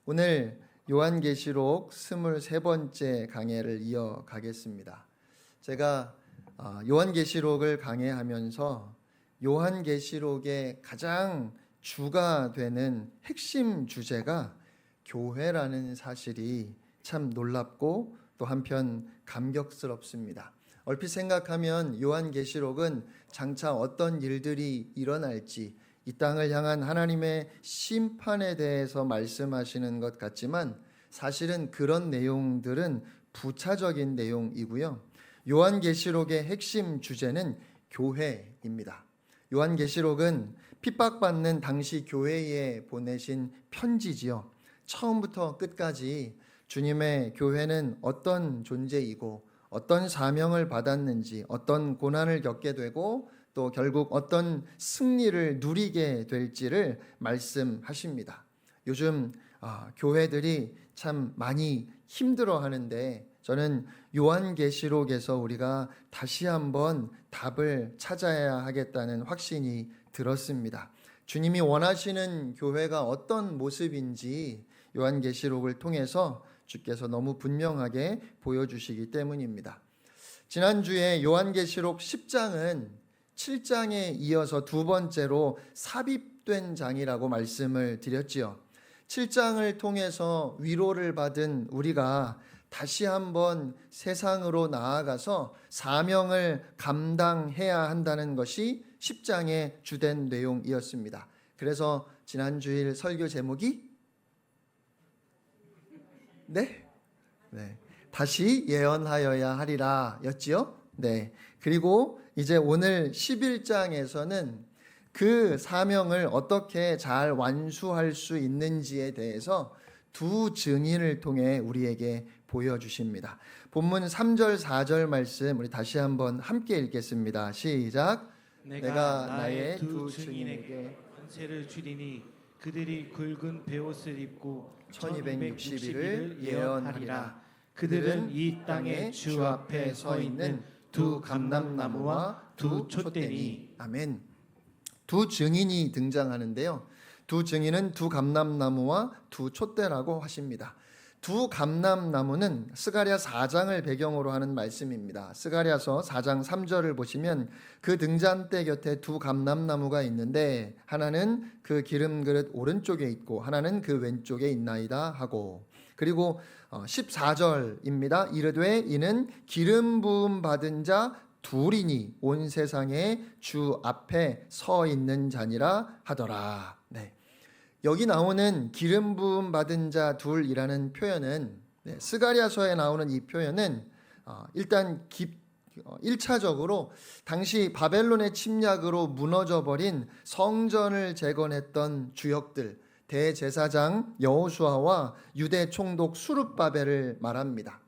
오늘 요한계시록 23번째 강해를 이어가겠습니다. 제가 요한계시록을 강해하면서 요한계시록의 가장 주가 되는 핵심 주제가 교회라는 사실이 참 놀랍고 또 한편 감격스럽습니다. 얼핏 생각하면 요한계시록은 장차 어떤 일들이 일어날지 이 땅을 향한 하나님의 심판에 대해서 말씀하시는 것 같지만 사실은 그런 내용들은 부차적인 내용이고요. 요한계시록의 핵심 주제는 교회입니다. 요한계시록은 핍박받는 당시 교회에 보내신 편지지요. 처음부터 끝까지 주님의 교회는 어떤 존재이고 어떤 사명을 받았는지, 어떤 고난을 겪게 되고 또 결국 어떤 승리를 누리게 될지를 말씀하십니다. 요즘 교회들이 참 많이 힘들어하는데 저는 요한계시록에서 우리가 다시 한번 답을 찾아야 하겠다는 확신이 들었습니다. 주님이 원하시는 교회가 어떤 모습인지 요한계시록을 통해서 주께서 너무 분명하게 보여주시기 때문입니다. 지난주에 요한계시록 10장은 7장에 이어서 두 번째로 삽입된 장이라고 말씀을 드렸지요. 7장을 통해서 위로를 받은 우리가 다시 한번 세상으로 나아가서 사명을 감당해야 한다는 것이 10장의 주된 내용이었습니다. 그래서 지난주일 설교 제목이 네. 다시 예언하여야 하리라 였지요. 네. 그리고 이제 오늘 11장에서는 그 사명을 어떻게 잘 완수할 수 있는지에 대해서 두 증인을 통해 우리에게 보여주십니다. 본문 3절 4절 말씀 우리 다시 한번 함께 읽겠습니다. 시작. 내가 나의 두 증인에게 권세를 주리니 그들이 굵은 베옷을 입고 1260일을 예언하리라. 그들은 이 땅의 주 앞에 서 있는 두 감람나무와 두 촛대니. 아멘. 두 증인이 등장하는데요. 두 증인은 두 감람나무와 두 촛대라고 하십니다. 두 감람나무는 스가랴 4장을 배경으로 하는 말씀입니다. 스가랴서 4장 3절을 보시면 그 등잔대 곁에 두 감람나무가 있는데 하나는 그 기름그릇 오른쪽에 있고 하나는 그 왼쪽에 있나이다 하고, 그리고 14절입니다. 이르되 이는 기름 부음 받은 자 둘이니 온 세상에 주 앞에 서 있는 자니라 하더라. 네. 여기 나오는 기름 부음 받은 자 둘이라는 표현은 스가랴서에 나오는 이 표현은 일단 1차적으로 당시 바벨론의 침략으로 무너져 버린 성전을 재건했던 주역들 대제사장 여호수아와 유대 총독 수룹바벨을 말합니다.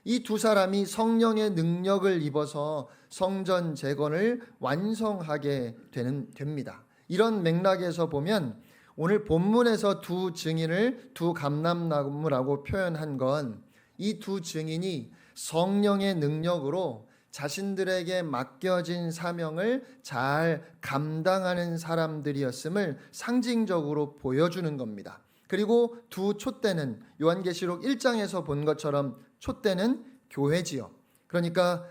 이 두 사람이 성령의 능력을 입어서 성전 재건을 완성하게 됩니다. 이런 맥락에서 보면 오늘 본문에서 두 증인을 두 감람나무라고 표현한 건 이 두 증인이 성령의 능력으로 자신들에게 맡겨진 사명을 잘 감당하는 사람들이었음을 상징적으로 보여주는 겁니다. 그리고 두 촛대는 요한계시록 1장에서 본 것처럼 촛대는 교회지요. 그러니까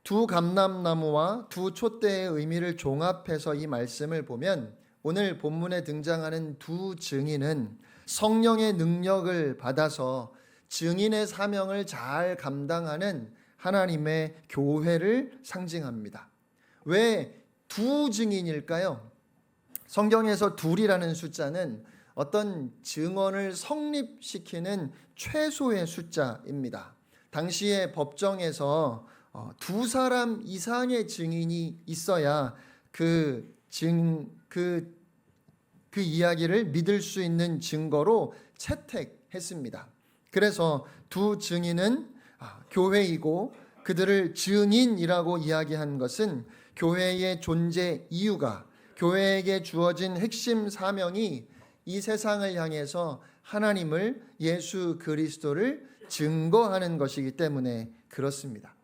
두 감람나무와 두 촛대의 의미를 종합해서 이 말씀을 보면 오늘 본문에 등장하는 두 증인은 성령의 능력을 받아서 증인의 사명을 잘 감당하는 하나님의 교회를 상징합니다. 왜 두 증인일까요? 성경에서 둘이라는 숫자는 어떤 증언을 성립시키는 최소의 숫자입니다. 당시의 법정에서 두 사람 이상의 증인이 있어야 그 이야기를 믿을 수 있는 증거로 채택했습니다. 그래서 두 증인은 교회이고 그들을 증인이라고 이야기한 것은 교회의 존재 이유가, 교회에게 주어진 핵심 사명이 이 세상을 향해서 하나님을, 예수 그리스도를 증거하는 것이기 때문에 그렇습니다.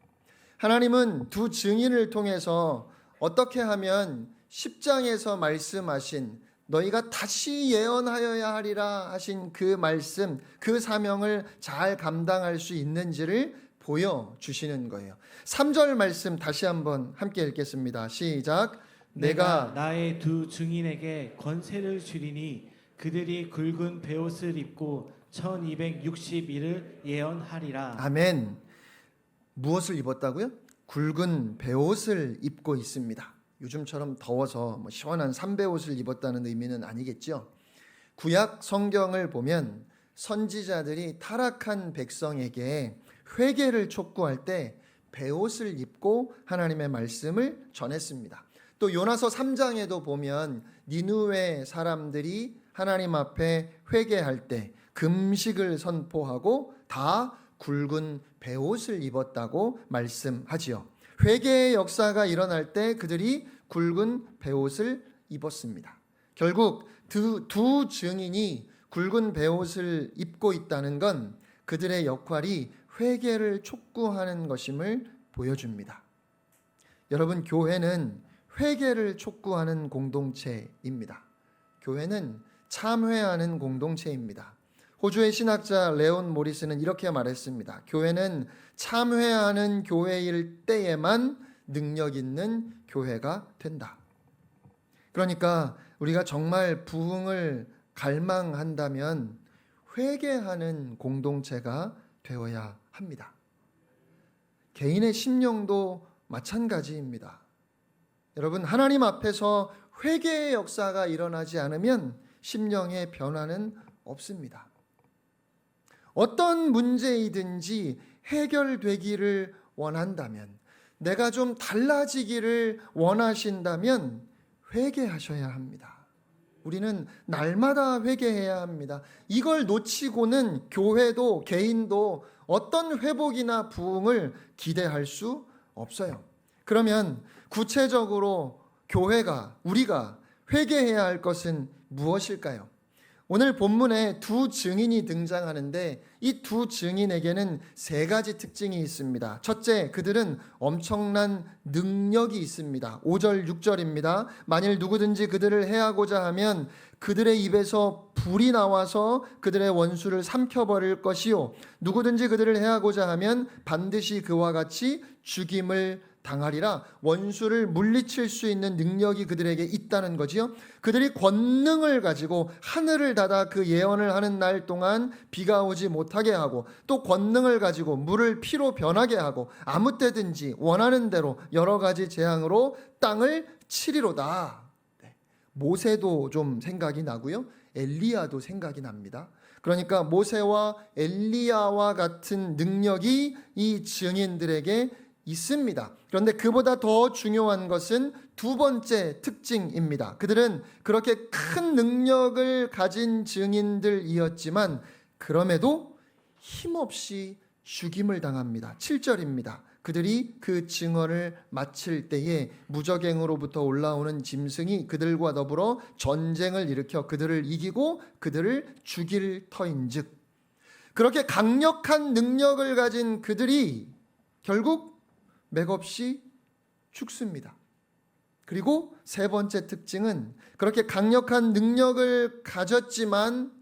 하나님은 두 증인을 통해서 어떻게 하면 10장에서 말씀하신 너희가 다시 예언하여야 하리라 하신 그 말씀, 그 사명을 잘 감당할 수 있는지를 보여주시는 거예요. 3절 말씀 다시 한번 함께 읽겠습니다. 시작. 내가 나의 두 증인에게 권세를 주리니 그들이 굵은 베옷을 입고 1260일을 예언하리라. 아멘. 무엇을 입었다고요? 굵은 베옷을 입고 있습니다. 요즘처럼 더워서 시원한 삼베옷을 입었다는 의미는 아니겠죠. 구약 성경을 보면 선지자들이 타락한 백성에게 회개를 촉구할 때 베옷을 입고 하나님의 말씀을 전했습니다. 또 요나서 3장에도 보면 니느웨 사람들이 하나님 앞에 회개할 때 금식을 선포하고 다 굵은 베옷을 입었다고 말씀하지요. 회개의 역사가 일어날 때 그들이 굵은 베옷을 입었습니다. 결국 두 증인이 굵은 베옷을 입고 있다는 건 그들의 역할이 회개를 촉구하는 것임을 보여줍니다. 여러분, 교회는 회개를 촉구하는 공동체입니다. 교회는 참회하는 공동체입니다. 호주의 신학자 레온 모리스는 이렇게 말했습니다. 교회는 참회하는 교회일 때에만 능력 있는 교회가 된다. 그러니까 우리가 정말 부흥을 갈망한다면 회개하는 공동체가 되어야 합니다. 개인의 심령도 마찬가지입니다. 여러분, 하나님 앞에서 회개의 역사가 일어나지 않으면 심령의 변화는 없습니다. 어떤 문제이든지 해결되기를 원한다면, 내가 좀 달라지기를 원하신다면 회개하셔야 합니다. 우리는 날마다 회개해야 합니다. 이걸 놓치고는 교회도 개인도 어떤 회복이나 부흥을 기대할 수 없어요. 그러면 구체적으로 교회가, 우리가 회개해야 할 것은 무엇일까요? 오늘 본문에 두 증인이 등장하는데 이 두 증인에게는 세 가지 특징이 있습니다. 첫째, 그들은 엄청난 능력이 있습니다. 5절, 6절입니다. 만일 누구든지 그들을 해하고자 하면 그들의 입에서 불이 나와서 그들의 원수를 삼켜버릴 것이요, 누구든지 그들을 해하고자 하면 반드시 그와 같이 죽임을 당하리라. 원수를 물리칠 수 있는 능력이 그들에게 있다는 거지요. 그들이 권능을 가지고 하늘을 닫아 그 예언을 하는 날 동안 비가 오지 못하게 하고, 또 권능을 가지고 물을 피로 변하게 하고, 아무 때든지 원하는 대로 여러 가지 재앙으로 땅을 치리로다. 모세도 좀 생각이 나고요, 엘리야도 생각이 납니다. 그러니까 모세와 엘리야와 같은 능력이 이 증인들에게 있습니다. 그런데 그보다 더 중요한 것은 두 번째 특징입니다. 그들은 그렇게 큰 능력을 가진 증인들이었지만 그럼에도 힘없이 죽임을 당합니다. 7절입니다. 그들이 그 증언을 마칠 때에 무적행으로부터 올라오는 짐승이 그들과 더불어 전쟁을 일으켜 그들을 이기고 그들을 죽일 터인즉, 그렇게 강력한 능력을 가진 그들이 결국 맥없이 죽습니다. 그리고 세 번째 특징은 그렇게 강력한 능력을 가졌지만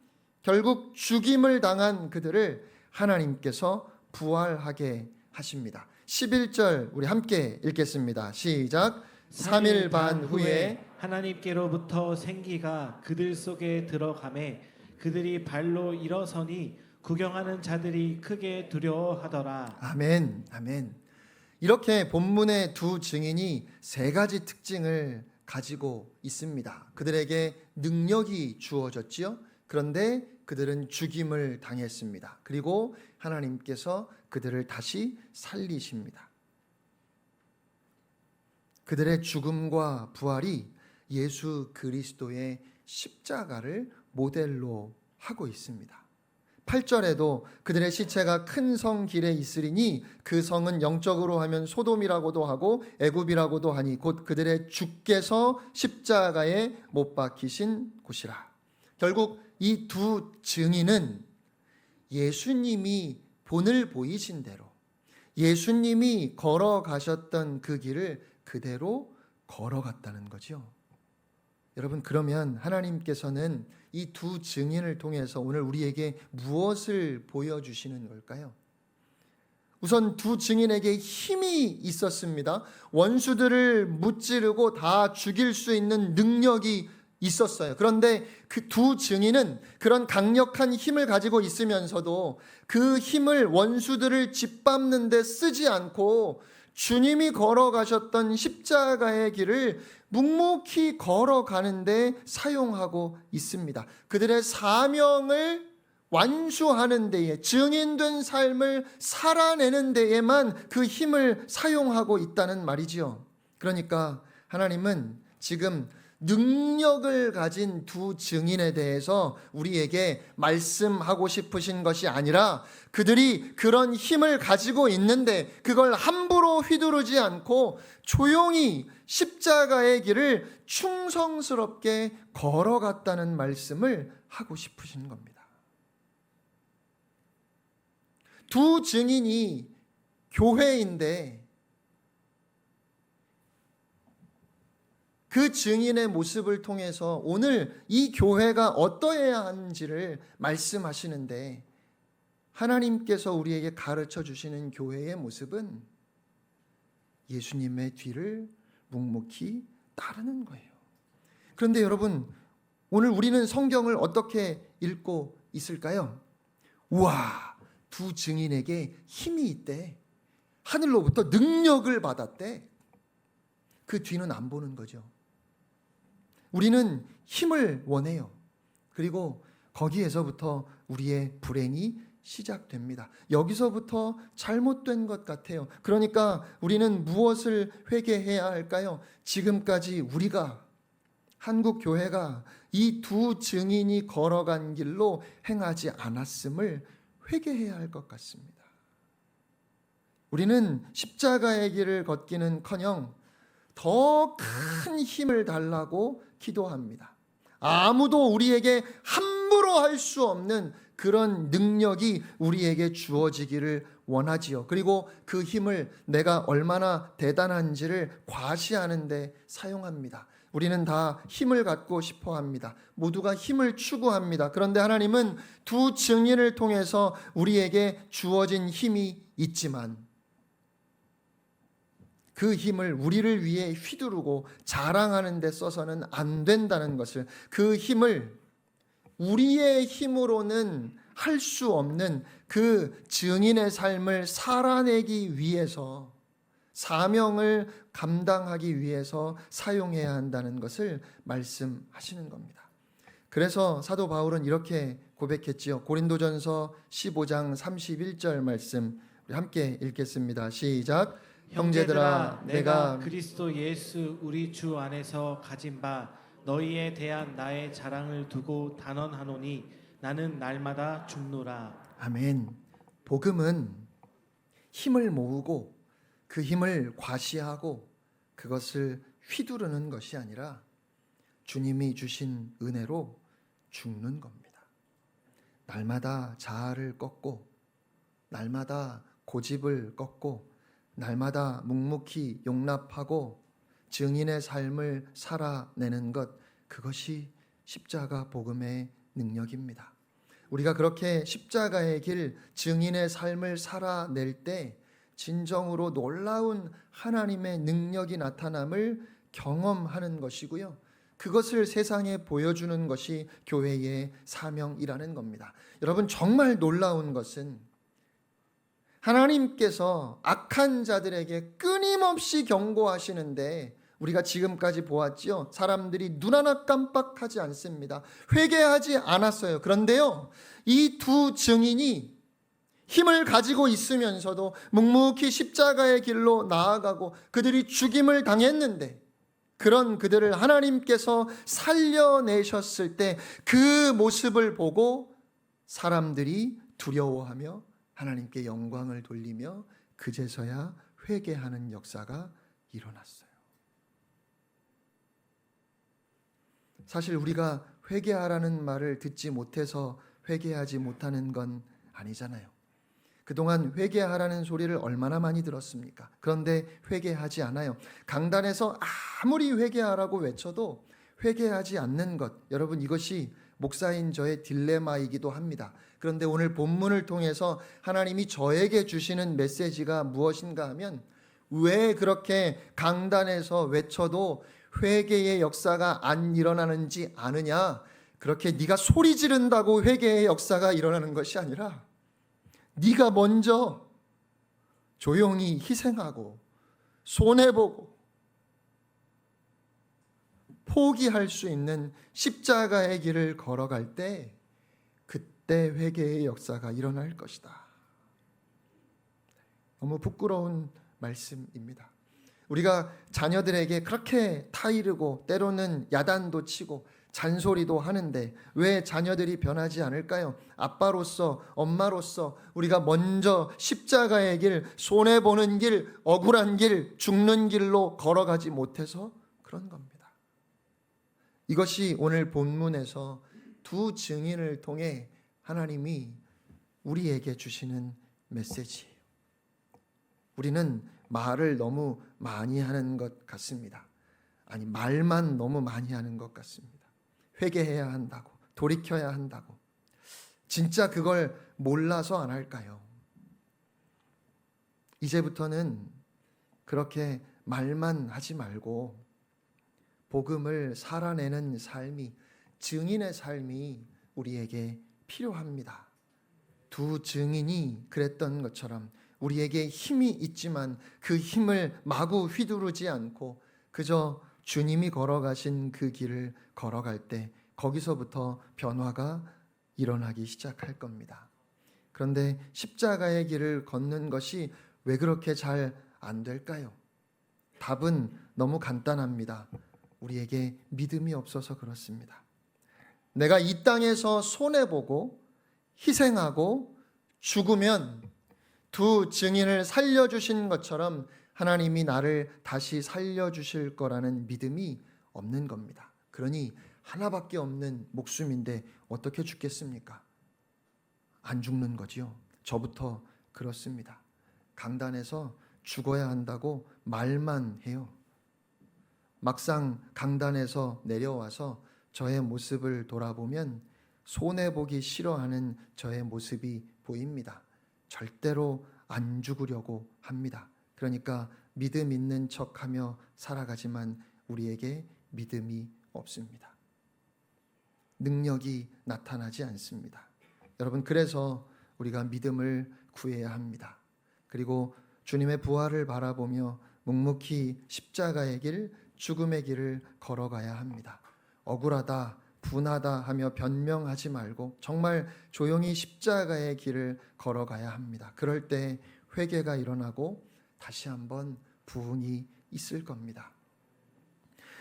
결국 죽임을 당한 그들을 하나님께서 부활하게 하십니다. 11절 우리 함께 읽겠습니다. 시작. 3일 반 후에 하나님께로부터 생기가 그들 속에 들어가매 그들이 발로 일어서니 구경하는 자들이 크게 두려워하더라. 아멘, 아멘. 이렇게 본문의 두 증인이 세 가지 특징을 가지고 있습니다. 그들에게 능력이 주어졌지요. 그런데 그들은 죽임을 당했습니다. 그리고 하나님께서 그들을 다시 살리십니다. 그들의 죽음과 부활이 예수 그리스도의 십자가를 모델로 하고 있습니다. 8절에도 그들의 시체가 큰 성 길에 있으리니 그 성은 영적으로 하면 소돔이라고도 하고 애굽이라고도 하니 곧 그들의 주께서 십자가에 못 박히신 곳이라. 결국 이 두 증인은 예수님이 본을 보이신 대로, 예수님이 걸어가셨던 그 길을 그대로 걸어갔다는 거죠. 여러분, 그러면 하나님께서는 이 두 증인을 통해서 오늘 우리에게 무엇을 보여주시는 걸까요? 우선 두 증인에게 힘이 있었습니다. 원수들을 무찌르고 다 죽일 수 있는 능력이 있었어요. 그런데 그 두 증인은 그런 강력한 힘을 가지고 있으면서도 그 힘을 원수들을 짓밟는 데 쓰지 않고 주님이 걸어가셨던 십자가의 길을 묵묵히 걸어가는데 사용하고 있습니다. 그들의 사명을 완수하는 데에, 증인된 삶을 살아내는 데에만 그 힘을 사용하고 있다는 말이지요. 그러니까 하나님은 지금 능력을 가진 두 증인에 대해서 우리에게 말씀하고 싶으신 것이 아니라 그들이 그런 힘을 가지고 있는데 그걸 함부로 휘두르지 않고 조용히 십자가의 길을 충성스럽게 걸어갔다는 말씀을 하고 싶으신 겁니다. 두 증인이 교회인데 그 증인의 모습을 통해서 오늘 이 교회가 어떠해야 하는지를 말씀하시는데 하나님께서 우리에게 가르쳐 주시는 교회의 모습은 예수님의 뒤를 묵묵히 따르는 거예요. 그런데 여러분, 오늘 우리는 성경을 어떻게 읽고 있을까요? 우와, 두 증인에게 힘이 있대. 하늘로부터 능력을 받았대. 그 뒤는 안 보는 거죠. 우리는 힘을 원해요. 그리고 거기에서부터 우리의 불행이 시작됩니다. 여기서부터 잘못된 것 같아요. 그러니까 우리는 무엇을 회개해야 할까요? 지금까지 우리가, 한국 교회가 이 두 증인이 걸어간 길로 행하지 않았음을 회개해야 할 것 같습니다. 우리는 십자가의 길을 걷기는커녕 더 큰 힘을 달라고 기도합니다. 아무도 우리에게 함부로 할 수 없는 그런 능력이 우리에게 주어지기를 원하지요. 그리고 그 힘을 내가 얼마나 대단한지를 과시하는 데 사용합니다. 우리는 다 힘을 갖고 싶어 합니다. 모두가 힘을 추구합니다. 그런데 하나님은 두 증인을 통해서 우리에게 주어진 힘이 있지만 그 힘을 우리를 위해 휘두르고 자랑하는 데 써서는 안 된다는 것을, 그 힘을 우리의 힘으로는 할 수 없는 그 증인의 삶을 살아내기 위해서, 사명을 감당하기 위해서 사용해야 한다는 것을 말씀하시는 겁니다. 그래서 사도 바울은 이렇게 고백했지요. 고린도전서 15장 31절 말씀 우리 함께 읽겠습니다. 시작. 형제들아, 내가 그리스도 예수 우리 주 안에서 가진 바 너희에 대한 나의 자랑을 두고 단언하노니 나는 날마다 죽노라. 아멘. 복음은 힘을 모으고 그 힘을 과시하고 그것을 휘두르는 것이 아니라 주님이 주신 은혜로 죽는 겁니다. 날마다 자아를 꺾고 날마다 고집을 꺾고 날마다 묵묵히 용납하고 증인의 삶을 살아내는 것, 그것이 십자가 복음의 능력입니다. 우리가 그렇게 십자가의 길, 증인의 삶을 살아낼 때 진정으로 놀라운 하나님의 능력이 나타남을 경험하는 것이고요. 그것을 세상에 보여주는 것이 교회의 사명이라는 겁니다. 여러분, 정말 놀라운 것은 하나님께서 악한 자들에게 끊임없이 경고하시는데 우리가 지금까지 보았지요. 사람들이 눈 하나 깜빡하지 않습니다. 회개하지 않았어요. 그런데요, 이 두 증인이 힘을 가지고 있으면서도 묵묵히 십자가의 길로 나아가고 그들이 죽임을 당했는데 그런 그들을 하나님께서 살려내셨을 때 그 모습을 보고 사람들이 두려워하며 하나님께 영광을 돌리며 그제서야 회개하는 역사가 일어났어요. 사실 우리가 회개하라는 말을 듣지 못해서 회개하지 못하는 건 아니잖아요. 그동안 회개하라는 소리를 얼마나 많이 들었습니까? 그런데 회개하지 않아요. 강단에서 아무리 회개하라고 외쳐도 회개하지 않는 것, 여러분 이것이 목사인 저의 딜레마이기도 합니다. 그런데 오늘 본문을 통해서 하나님이 저에게 주시는 메시지가 무엇인가 하면, 왜 그렇게 강단에서 외쳐도 회개의 역사가 안 일어나는지 아느냐? 그렇게 네가 소리 지른다고 회개의 역사가 일어나는 것이 아니라, 네가 먼저 조용히 희생하고 손해보고 포기할 수 있는 십자가의 길을 걸어갈 때, 그때 회개의 역사가 일어날 것이다. 너무 부끄러운 말씀입니다. 우리가 자녀들에게 그렇게 타이르고 때로는 야단도 치고 잔소리도 하는데 왜 자녀들이 변하지 않을까요? 아빠로서, 엄마로서 우리가 먼저 십자가의 길, 손해보는 길, 억울한 길, 죽는 길로 걸어가지 못해서 그런 겁니다. 이것이 오늘 본문에서 두 증인을 통해 하나님이 우리에게 주시는 메시지예요. 우리는 말을 너무 많이 하는 것 같습니다. 아니, 말만 너무 많이 하는 것 같습니다. 회개해야 한다고, 돌이켜야 한다고. 진짜 그걸 몰라서 안 할까요? 이제부터는 그렇게 말만 하지 말고 복음을 살아내는 삶이, 증인의 삶이 우리에게 필요합니다. 두 증인이 그랬던 것처럼 우리에게 힘이 있지만 그 힘을 마구 휘두르지 않고 그저 주님이 걸어가신 그 길을 걸어갈 때 거기서부터 변화가 일어나기 시작할 겁니다. 그런데 십자가의 길을 걷는 것이 왜 그렇게 잘 안 될까요? 답은 너무 간단합니다. 우리에게 믿음이 없어서 그렇습니다. 내가 이 땅에서 손해보고 희생하고 죽으면 두 증인을 살려주신 것처럼 하나님이 나를 다시 살려주실 거라는 믿음이 없는 겁니다. 그러니 하나밖에 없는 목숨인데 어떻게 죽겠습니까? 안 죽는 거지요. 저부터 그렇습니다. 강단에서 죽어야 한다고 말만 해요. 막상 강단에서 내려와서 저의 모습을 돌아보면 손해보기 싫어하는 저의 모습이 보입니다. 절대로 안 죽으려고 합니다. 그러니까 믿음 있는 척하며 살아가지만 우리에게 믿음이 없습니다. 능력이 나타나지 않습니다. 여러분, 그래서 우리가 믿음을 구해야 합니다. 그리고 주님의 부활을 바라보며 묵묵히 십자가의 길, 죽음의 길을 걸어가야 합니다. 억울하다, 분하다 하며 변명하지 말고 정말 조용히 십자가의 길을 걸어가야 합니다. 그럴 때 회개가 일어나고 다시 한번 부흥이 있을 겁니다.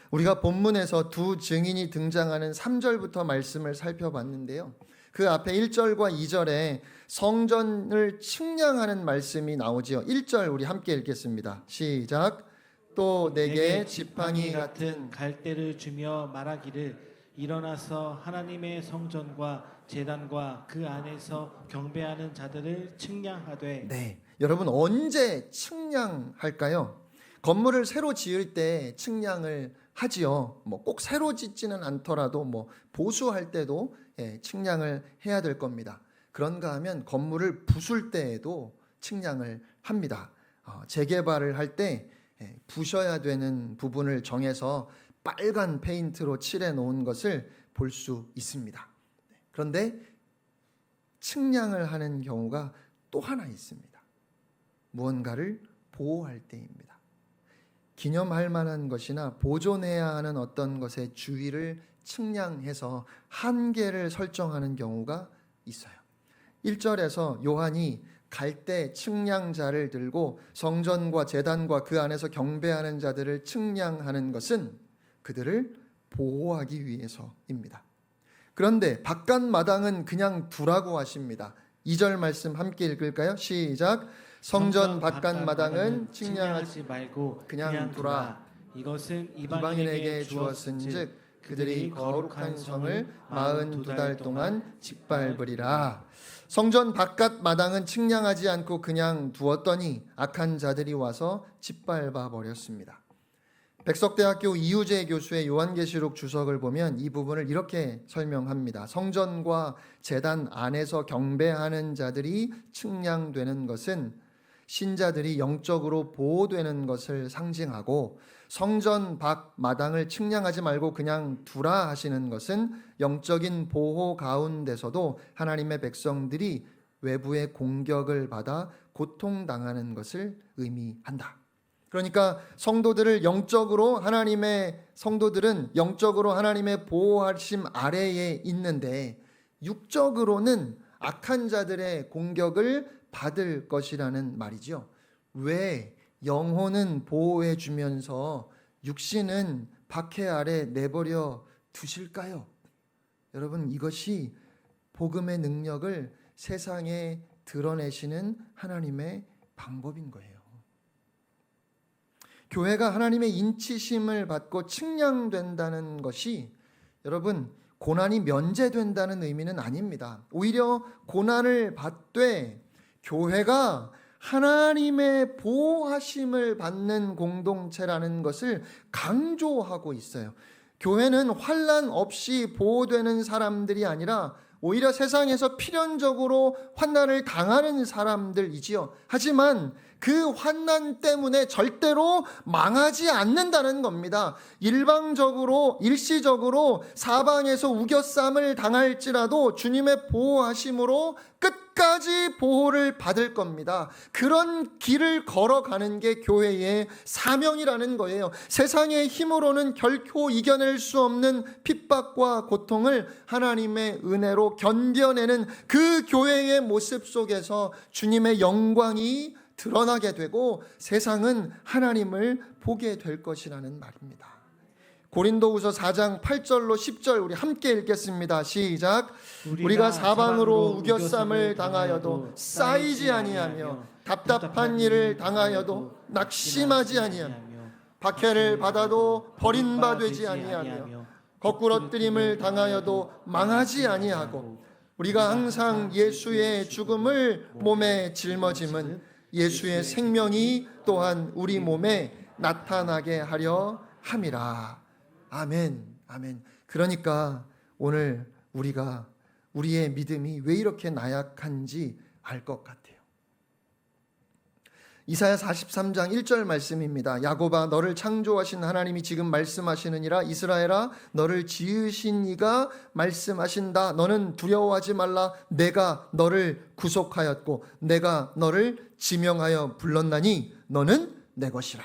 우리가 본문에서 두 증인이 등장하는 3절부터 말씀을 살펴봤는데요. 그 앞에 1절과 2절에 성전을 측량하는 말씀이 나오지요. 1절 우리 함께 읽겠습니다. 시작. 또 내게 지팡이 같은 갈대를 주며 말하기를 일어나서 하나님의 성전과 제단과 그 안에서 경배하는 자들을 측량하되. 네, 여러분 언제 측량할까요? 건물을 새로 지을 때 측량을 하지요. 뭐 꼭 새로 짓지는 않더라도 뭐 보수할 때도 측량을 해야 될 겁니다. 그런가 하면 건물을 부술 때에도 측량을 합니다. 재개발을 할 때 부셔야 되는 부분을 정해서 빨간 페인트로 칠해 놓은 것을 볼 수 있습니다. 그런데 측량을 하는 경우가 또 하나 있습니다. 무언가를 보호할 때입니다. 기념할 만한 것이나 보존해야 하는 어떤 것의 주위를 측량해서 한계를 설정하는 경우가 있어요. 1절에서 요한이 갈대 측량자를 들고 성전과 제단과 그 안에서 경배하는 자들을 측량하는 것은 그들을 보호하기 위해서입니다. 그런데 바깥 마당은 그냥 두라고 하십니다. 2절 말씀 함께 읽을까요? 시작. 성전 바깥 마당은 측량하지 말고 그냥 두라. 이것은 이방인에게 주었은즉 그들이 거룩한 성을 42달 동안 짓밟으리라. 성전 바깥 마당은 측량하지 않고 그냥 두었더니 악한 자들이 와서 짓밟아 버렸습니다. 백석대학교 이우재 교수의 요한계시록 주석을 보면 이 부분을 이렇게 설명합니다. 성전과 제단 안에서 경배하는 자들이 측량되는 것은 신자들이 영적으로 보호되는 것을 상징하고, 성전 밖 마당을 측량하지 말고 그냥 두라 하시는 것은 영적인 보호 가운데서도 하나님의 백성들이 외부의 공격을 받아 고통당하는 것을 의미한다. 그러니까 성도들은 영적으로 하나님의 보호하심 아래에 있는데 육적으로는 악한 자들의 공격을 받을 것이라는 말이죠. 왜 영혼은 보호해 주면서 육신은 박해 아래 내버려 두실까요? 여러분, 이것이 복음의 능력을 세상에 드러내시는 하나님의 방법인 거예요. 교회가 하나님의 인치심을 받고 측량된다는 것이 여러분 고난이 면제된다는 의미는 아닙니다. 오히려 고난을 받되 교회가 하나님의 보호하심을 받는 공동체라는 것을 강조하고 있어요. 교회는 환난 없이 보호되는 사람들이 아니라 오히려 세상에서 필연적으로 환난을 당하는 사람들이지요. 하지만 그 환난 때문에 절대로 망하지 않는다는 겁니다. 일시적으로 사방에서 우겨쌈을 당할지라도 주님의 보호하심으로 끝까지 보호를 받을 겁니다. 그런 길을 걸어가는 게 교회의 사명이라는 거예요. 세상의 힘으로는 결코 이겨낼 수 없는 핍박과 고통을 하나님의 은혜로 견뎌내는 그 교회의 모습 속에서 주님의 영광이 드러나게 되고 사상은 하나님을 보게 될 것이라는 말입니다. 고린도후서 4장 8절로 10절 우리 함께 읽겠습니다. 시작. 우리가 사방으로 우겨쌈을 당하여도 쌓이지 아니하며 답답한 일을 당하여도 낙심하지 아니하며 박해를 받아도 버림받지 아니하며 거꾸러뜨림을 당하여도 망하지 아니하고 우리가 항상 예수의 죽음을 몸에 짊어짐은 예수의 생명이 또한 우리 몸에 나타나게 하려 함이라. 아멘. 아멘. 그러니까 오늘 우리의 믿음이 왜 이렇게 나약한지 알 것 같아요. 이사야 43장 1절 말씀입니다. 야곱아 너를 창조하신 하나님이 지금 말씀하시느니라. 이스라엘아 너를 지으신 이가 말씀하신다. 너는 두려워하지 말라. 내가 너를 구속하였고 내가 너를 지명하여 불렀나니 너는 내 것이라.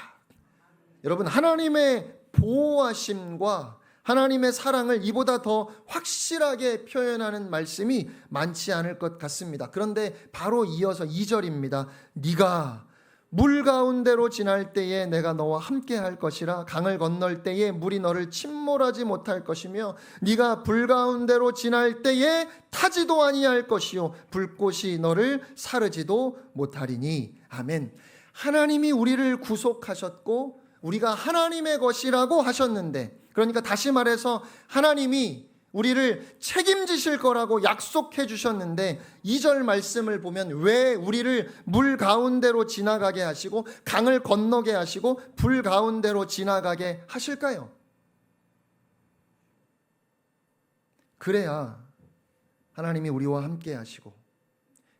여러분, 하나님의 보호하심과 하나님의 사랑을 이보다 더 확실하게 표현하는 말씀이 많지 않을 것 같습니다. 그런데 바로 이어서 2절입니다. 네가 물 가운데로 지날 때에 내가 너와 함께 할 것이라. 강을 건널 때에 물이 너를 침몰하지 못할 것이며 네가 불 가운데로 지날 때에 타지도 아니할 것이요 불꽃이 너를 사르지도 못하리니. 아멘. 하나님이 우리를 구속하셨고 우리가 하나님의 것이라고 하셨는데, 그러니까 다시 말해서 하나님이 우리를 책임지실 거라고 약속해 주셨는데 2절 말씀을 보면 왜 우리를 물 가운데로 지나가게 하시고 강을 건너게 하시고 불 가운데로 지나가게 하실까요? 그래야 하나님이 우리와 함께 하시고,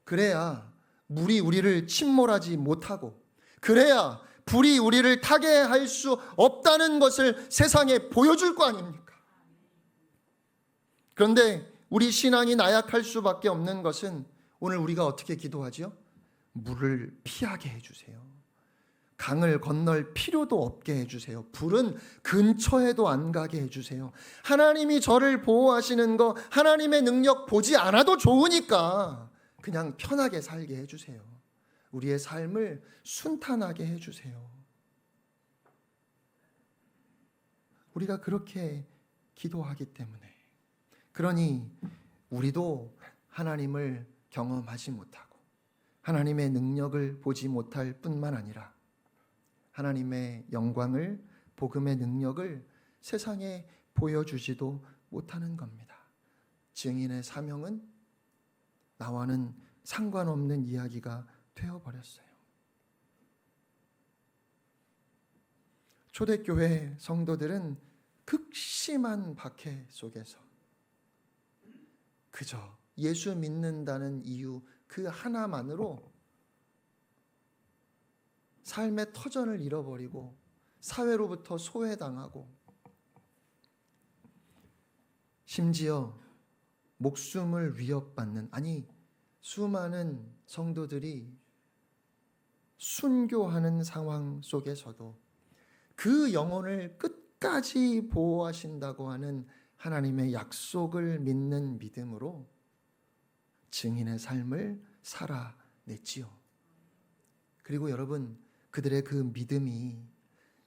그래야 물이 우리를 침몰하지 못하고, 그래야 불이 우리를 타게 할 수 없다는 것을 세상에 보여줄 거 아닙니까? 그런데 우리 신앙이 나약할 수밖에 없는 것은 오늘 우리가 어떻게 기도하죠? 물을 피하게 해주세요. 강을 건널 필요도 없게 해주세요. 불은 근처에도 안 가게 해주세요. 하나님이 저를 보호하시는 거, 하나님의 능력 보지 않아도 좋으니까 그냥 편하게 살게 해주세요. 우리의 삶을 순탄하게 해주세요. 우리가 그렇게 기도하기 때문에, 그러니 우리도 하나님을 경험하지 못하고 하나님의 능력을 보지 못할 뿐만 아니라 하나님의 영광을, 복음의 능력을 세상에 보여주지도 못하는 겁니다. 증인의 사명은 나와는 상관없는 이야기가 되어버렸어요. 초대교회 성도들은 극심한 박해 속에서 그저 예수 믿는다는 이유 그 하나만으로 삶의 터전을 잃어버리고 사회로부터 소외당하고 심지어 목숨을 위협받는, 아니 수많은 성도들이 순교하는 상황 속에서도 그 영혼을 끝까지 보호하신다고 하는 하나님의 약속을 믿는 믿음으로 증인의 삶을 살아냈지요. 그리고 여러분, 그들의 그 믿음이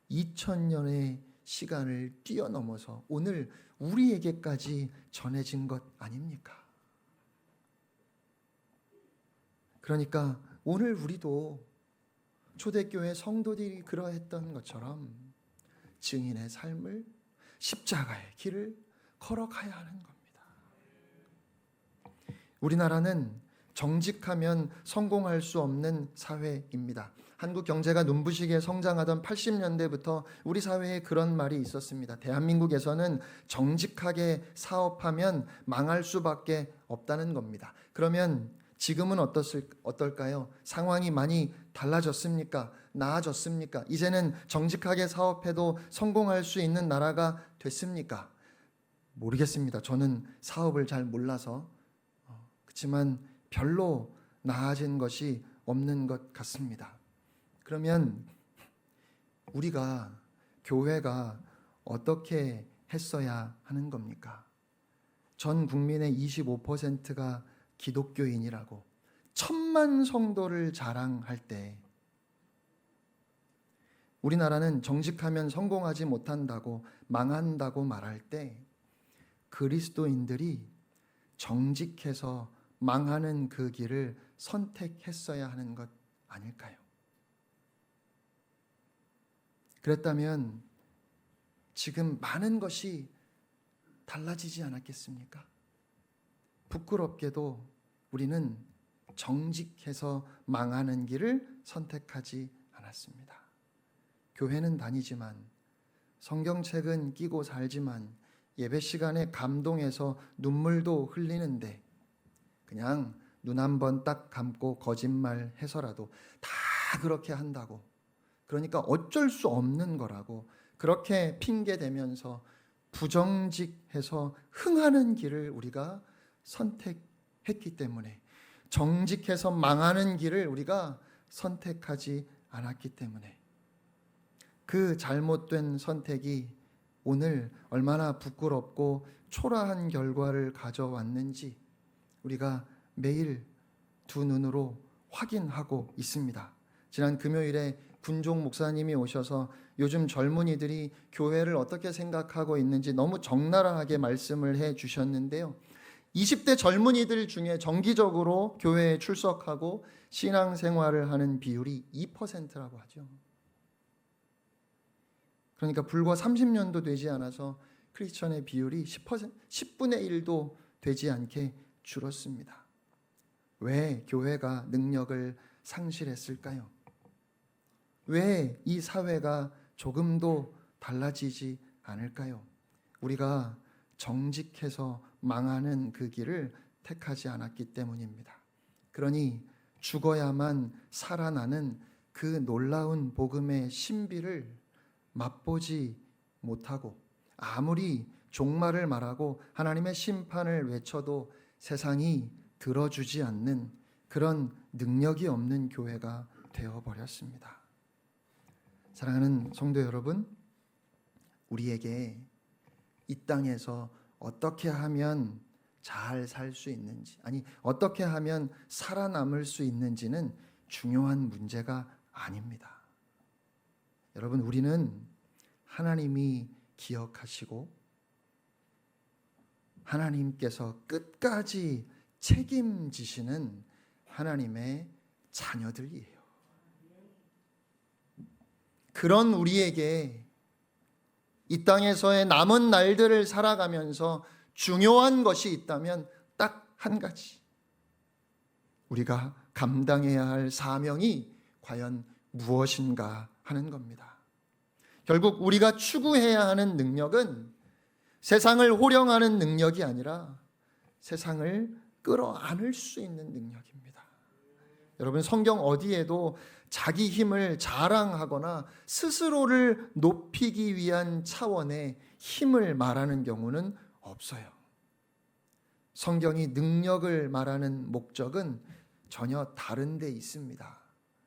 2000년의 시간을 뛰어넘어서 오늘 우리에게까지 전해진 것 아닙니까? 그러니까 오늘 우리도 초대교회 성도들이 그러했던 것처럼 증인의 삶을, 십자가의 길을 걸어가야 하는 겁니다. 우리나라는 정직하면 성공할 수 없는 사회입니다. 한국 경제가 눈부시게 성장하던 80년대부터 우리 사회에 그런 말이 있었습니다. 대한민국에서는 정직하게 사업하면 망할 수밖에 없다는 겁니다. 그러면 지금은 어떨까요? 상황이 많이 달라졌습니까? 나아졌습니까? 이제는 정직하게 사업해도 성공할 수 있는 나라가 됐습니까? 모르겠습니다. 저는 사업을 잘 몰라서. 그렇지만 별로 나아진 것이 없는 것 같습니다. 그러면 우리가, 교회가 어떻게 했어야 하는 겁니까? 전 국민의 25%가 기독교인이라고 1000만 성도를 자랑할 때 우리나라는 정직하면 성공하지 못한다고, 망한다고 말할 때 그리스도인들이 정직해서 망하는 그 길을 선택했어야 하는 것 아닐까요? 그랬다면 지금 많은 것이 달라지지 않았겠습니까? 부끄럽게도 우리는 정직해서 망하는 길을 선택하지 않았습니다. 교회는 다니지만, 성경책은 끼고 살지만, 예배 시간에 감동해서 눈물도 흘리는데 그냥 눈 한 번 딱 감고 거짓말 해서라도 다 그렇게 한다고, 그러니까 어쩔 수 없는 거라고 그렇게 핑계대면서 부정직해서 흥하는 길을 우리가 선택했기 때문에, 정직해서 망하는 길을 우리가 선택하지 않았기 때문에 그 잘못된 선택이 오늘 얼마나 부끄럽고 초라한 결과를 가져왔는지 우리가 매일 두 눈으로 확인하고 있습니다. 지난 금요일에 군종 목사님이 오셔서 요즘 젊은이들이 교회를 어떻게 생각하고 있는지 너무 적나라하게 말씀을 해 주셨는데요. 20대 젊은이들 중에 정기적으로 교회에 출석하고 신앙생활을 하는 비율이 2%라고 하죠. 그러니까 불과 30년도 되지 않아서 크리스천의 비율이 10분의 1도 되지 않게 줄었습니다. 왜 교회가 능력을 상실했을까요? 왜 이 사회가 조금도 달라지지 않을까요? 우리가 정직해서 망하는 그 길을 택하지 않았기 때문입니다. 그러니 죽어야만 살아나는 그 놀라운 복음의 신비를 맛보지 못하고, 아무리 종말을 말하고 하나님의 심판을 외쳐도 세상이 들어주지 않는 그런 능력이 없는 교회가 되어버렸습니다. 사랑하는 성도 여러분, 우리에게 이 땅에서 어떻게 하면 잘 살 수 있는지, 아니 어떻게 하면 살아남을 수 있는지는 중요한 문제가 아닙니다. 여러분, 우리는 하나님이 기억하시고 하나님께서 끝까지 책임지시는 하나님의 자녀들이에요. 그런 우리에게 이 땅에서의 남은 날들을 살아가면서 중요한 것이 있다면 딱 한 가지, 우리가 감당해야 할 사명이 과연 무엇인가 하는 겁니다. 결국 우리가 추구해야 하는 능력은 세상을 호령하는 능력이 아니라 세상을 끌어안을 수 있는 능력입니다. 여러분, 성경 어디에도 자기 힘을 자랑하거나 스스로를 높이기 위한 차원의 힘을 말하는 경우는 없어요. 성경이 능력을 말하는 목적은 전혀 다른 데 있습니다.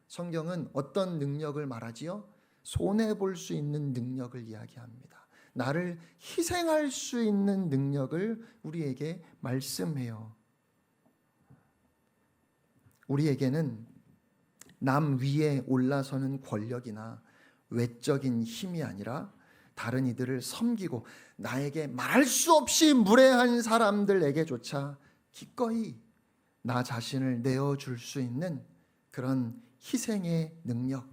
성경은 어떤 능력을 말하지요? 손해볼 수 있는 능력을 이야기합니다. 나를 희생할 수 있는 능력을 우리에게 말씀해요. 우리에게는 남 위에 올라서는 권력이나 외적인 힘이 아니라 다른 이들을 섬기고 나에게 말할 수 없이 무례한 사람들에게조차 기꺼이 나 자신을 내어줄 수 있는 그런 희생의 능력.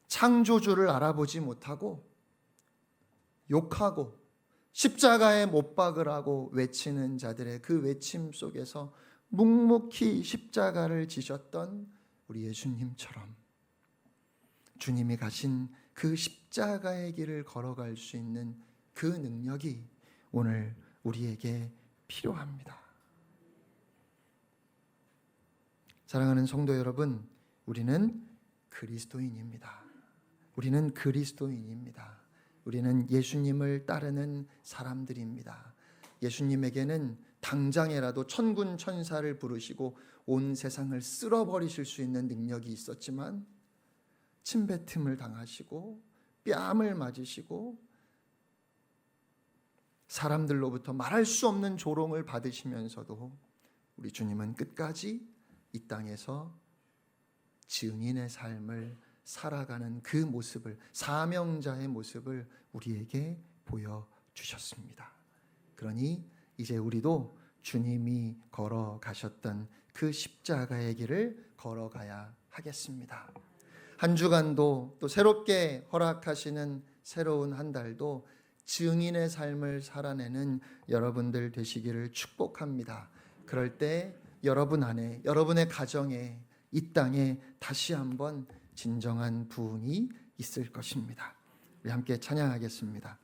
창조주를 알아보지 못하고 욕하고 십자가에 못 박으라고 외치는 자들의 그 외침 속에서 묵묵히 십자가를 지셨던 우리 예수님처럼 주님이 가신 그 십자가의 길을 걸어갈 수 있는 그 능력이 오늘 우리에게 필요합니다. 사랑하는 성도 여러분, 우리는 그리스도인입니다. 우리는 그리스도인입니다. 우리는 예수님을 따르는 사람들입니다. 예수님에게는 당장에라도 천군 천사를 부르시고 온 세상을 쓸어버리실 수 있는 능력이 있었지만 침뱉음을 당하시고 뺨을 맞으시고 사람들로부터 말할 수 없는 조롱을 받으시면서도 우리 주님은 끝까지 이 땅에서 증인의 삶을 살아가는 그 모습을, 사명자의 모습을 우리에게 보여주셨습니다. 그러니 이제 우리도 주님이 걸어가셨던 그 십자가의 길을 걸어가야 하겠습니다. 한 주간도 또 새롭게 허락하시는 새로운 한 달도 증인의 삶을 살아내는 여러분들 되시기를 축복합니다. 그럴 때 여러분 안에, 여러분의 가정에, 이 땅에 다시 한번 진정한 부흥이 있을 것입니다. 우리 함께 찬양하겠습니다.